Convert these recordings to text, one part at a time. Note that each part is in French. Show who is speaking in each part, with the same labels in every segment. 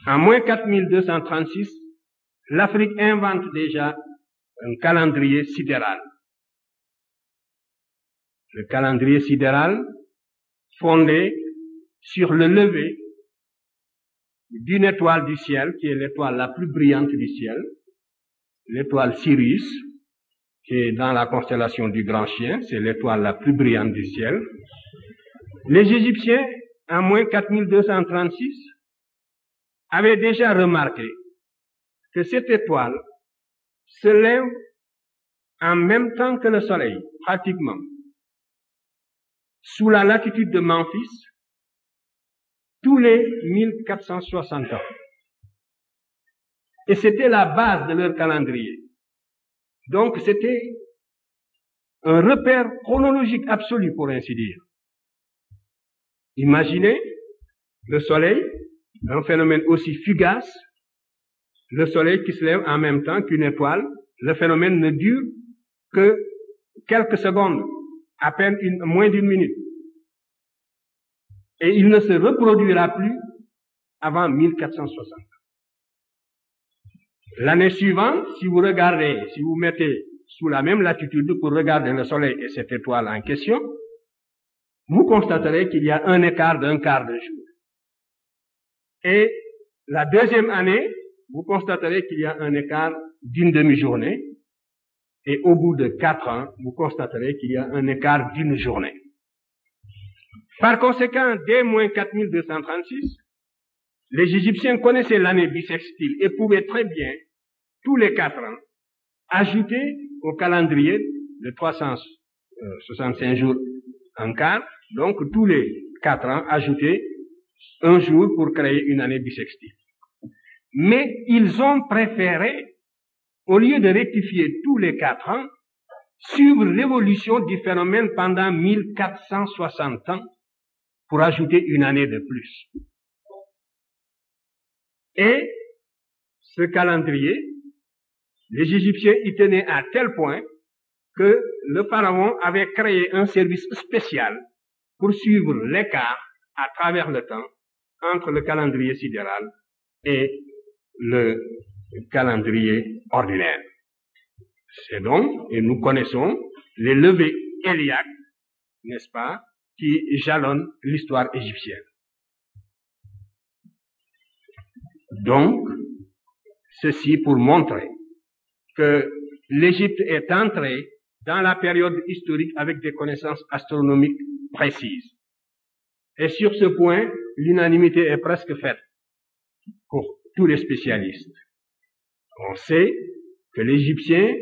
Speaker 1: En moins 4236, l'Afrique invente déjà un calendrier sidéral. Le calendrier sidéral fondé sur le lever d'une étoile du ciel, qui est l'étoile la plus brillante du ciel, l'étoile Sirius, qui est dans la constellation du Grand Chien, c'est l'étoile la plus brillante du ciel. Les Égyptiens, en moins 4236, avaient déjà remarqué que cette étoile se lève en même temps que le Soleil, pratiquement, sous la latitude de Memphis, tous les 1460 ans. Et c'était la base de leur calendrier. Donc c'était un repère chronologique absolu, pour ainsi dire. Imaginez le Soleil, un phénomène aussi fugace, le Soleil qui se lève en même temps qu'une étoile, le phénomène ne dure que quelques secondes, à peine moins d'une minute. Et il ne se reproduira plus avant 1460. L'année suivante, si vous regardez, si vous mettez sous la même latitude pour regarder le Soleil et cette étoile en question, vous constaterez qu'il y a un écart d'un quart de jour. Et la deuxième année, vous constaterez qu'il y a un écart d'une demi-journée. Et au bout de 4 ans, vous constaterez qu'il y a un écart d'une journée. Par conséquent, dès moins 4236, les Égyptiens connaissaient l'année bissextile et pouvaient très bien, tous les 4 ans, ajouter au calendrier de 365 jours en quart, donc tous les 4 ans, ajouter un jour pour créer une année bissextile. Mais ils ont préféré, au lieu de rectifier tous les 4 ans, suivre l'évolution du phénomène pendant 1460 ans pour ajouter une année de plus. Et ce calendrier, les Égyptiens y tenaient à tel point que le pharaon avait créé un service spécial pour suivre l'écart à travers le temps entre le calendrier sidéral et le calendrier ordinaire. C'est donc, et nous connaissons, les levées héliaques, n'est-ce pas, qui jalonnent l'histoire égyptienne. Donc, ceci pour montrer que l'Égypte est entrée dans la période historique avec des connaissances astronomiques précises. Et sur ce point, l'unanimité est presque faite pour tous les spécialistes. On sait que l'Égyptien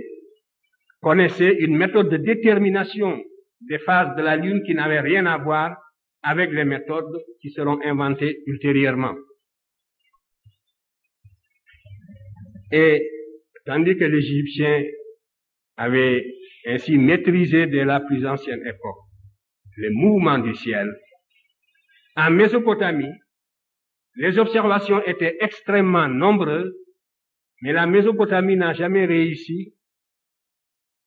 Speaker 1: connaissait une méthode de détermination des phases de la Lune qui n'avait rien à voir avec les méthodes qui seront inventées ultérieurement. Et tandis que l'Égyptien avait ainsi maîtrisé dès la plus ancienne époque les mouvements du ciel, en Mésopotamie, les observations étaient extrêmement nombreuses, mais la Mésopotamie n'a jamais réussi,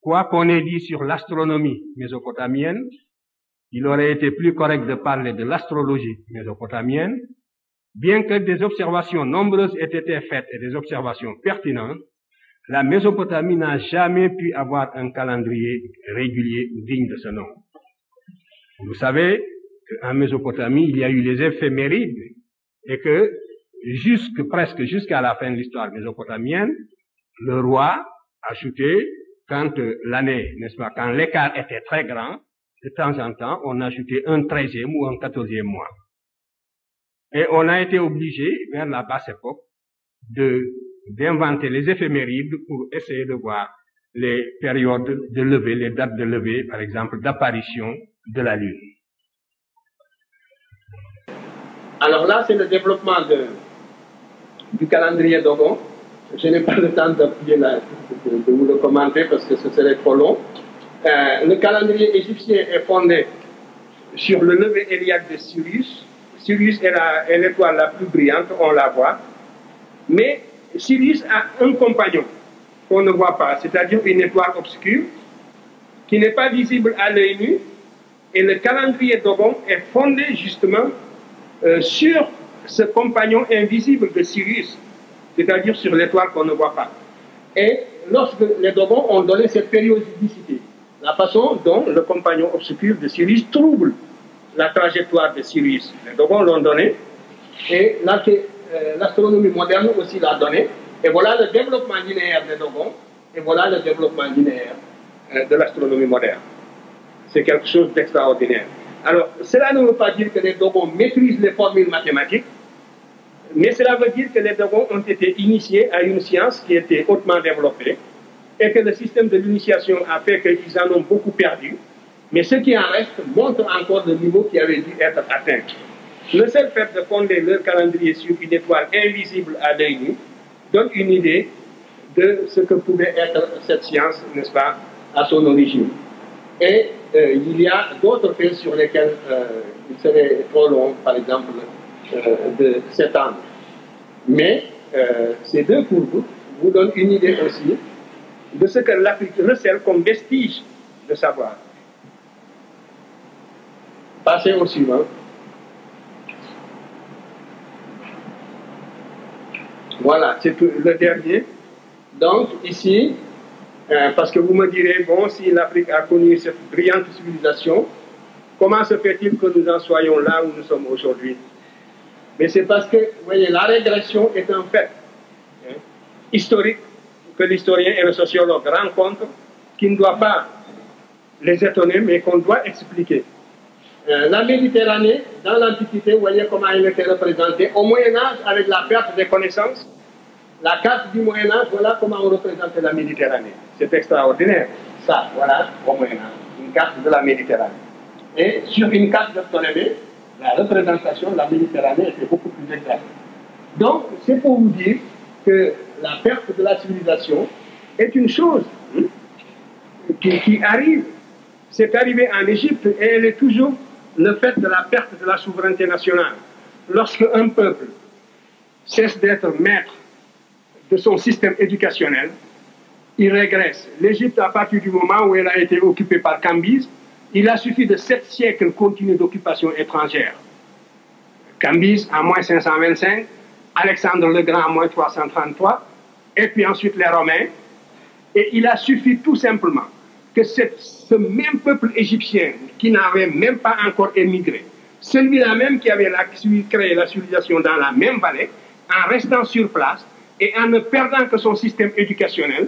Speaker 1: quoi qu'on ait dit sur l'astronomie mésopotamienne. Il aurait été plus correct de parler de l'astrologie mésopotamienne. Bien que des observations nombreuses aient été faites et des observations pertinentes, la Mésopotamie n'a jamais pu avoir un calendrier régulier digne de ce nom. Vous savez qu'en Mésopotamie, il y a eu les éphémérides et que presque jusqu'à la fin de l'histoire mésopotamienne, le roi ajoutait, quand l'année, n'est-ce pas, quand l'écart était très grand, de temps en temps, on ajoutait un 13e ou un 14e mois. Et on a été obligé, vers la basse époque, d'inventer les éphémérides pour essayer de voir les périodes de levée, les dates de levée, par exemple, d'apparition de la Lune.
Speaker 2: Alors là, c'est le développement du calendrier Dogon. Je n'ai pas le temps de vous le commenter parce que ce serait trop long. Le calendrier égyptien est fondé sur le lever héliaque de Sirius. Sirius est l'étoile la plus brillante, on la voit. Mais Sirius a un compagnon qu'on ne voit pas, c'est-à-dire une étoile obscure qui n'est pas visible à l'œil nu. Et le calendrier Dogon est fondé justement sur ce compagnon invisible de Sirius, c'est-à-dire sur l'étoile qu'on ne voit pas. Et lorsque les Dogons ont donné cette périodicité, la façon dont le compagnon obscur de Sirius trouble la trajectoire de Sirius, les Dogons l'ont donné, et l'astronomie moderne aussi l'a donné, et voilà le développement linéaire des Dogons, et voilà le développement linéaire de l'astronomie moderne. C'est quelque chose d'extraordinaire. Alors, cela ne veut pas dire que les Dogons maîtrisent les formules mathématiques, mais cela veut dire que les Dogons ont été initiés à une science qui était hautement développée et que le système de l'initiation a fait qu'ils en ont beaucoup perdu. Mais ce qui en reste montre encore le niveau qui avait dû être atteint. Le seul fait de fonder leur calendrier sur une étoile invisible à l'œil nu donne une idée de ce que pouvait être cette science, n'est-ce pas, à son origine. Et il y a d'autres faits sur lesquels il serait trop long, par exemple, de s'étendre. Mais ces deux courbes vous donnent une idée aussi de ce que l'Afrique recèle comme vestige de savoir. Passez au suivant. Voilà, c'est le dernier. Donc, ici, parce que vous me direz, bon, si l'Afrique a connu cette brillante civilisation, comment se fait-il que nous en soyons là où nous sommes aujourd'hui? Mais c'est parce que, vous voyez, la régression est un fait historique que l'historien et le sociologue rencontrent, qui ne doit pas les étonner, mais qu'on doit expliquer. La Méditerranée, dans l'Antiquité, vous voyez comment elle était représentée. Au Moyen-Âge, avec la perte des connaissances, la carte du Moyen-Âge, voilà comment on représentait la Méditerranée. C'est extraordinaire. Ça, voilà, au Moyen-Âge, une carte de la Méditerranée. Et sur une carte de Ptolémée, la représentation de la Méditerranée était beaucoup plus exacte. Donc, c'est pour vous dire que la perte de la civilisation est une chose qui arrive. C'est arrivé en Égypte et elle est toujours le fait de la perte de la souveraineté nationale. Lorsque un peuple cesse d'être maître de son système éducationnel, il régresse. L'Égypte, à partir du moment où elle a été occupée par Cambyse, il a suffi de 7 siècles continus d'occupation étrangère. Cambyse en moins 525, Alexandre le Grand en moins 333, et puis ensuite les Romains. Et il a suffi tout simplement que ce même peuple égyptien qui n'avait même pas encore émigré, celui-là même qui avait créé la civilisation dans la même vallée, en restant sur place et en ne perdant que son système éducationnel,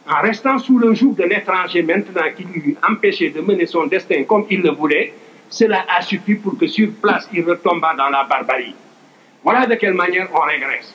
Speaker 2: en restant sous le joug de l'étranger maintenant qui lui empêchait de mener son destin comme il le voulait, cela a suffi pour que sur place il retombât dans la barbarie. Voilà de quelle manière on régresse.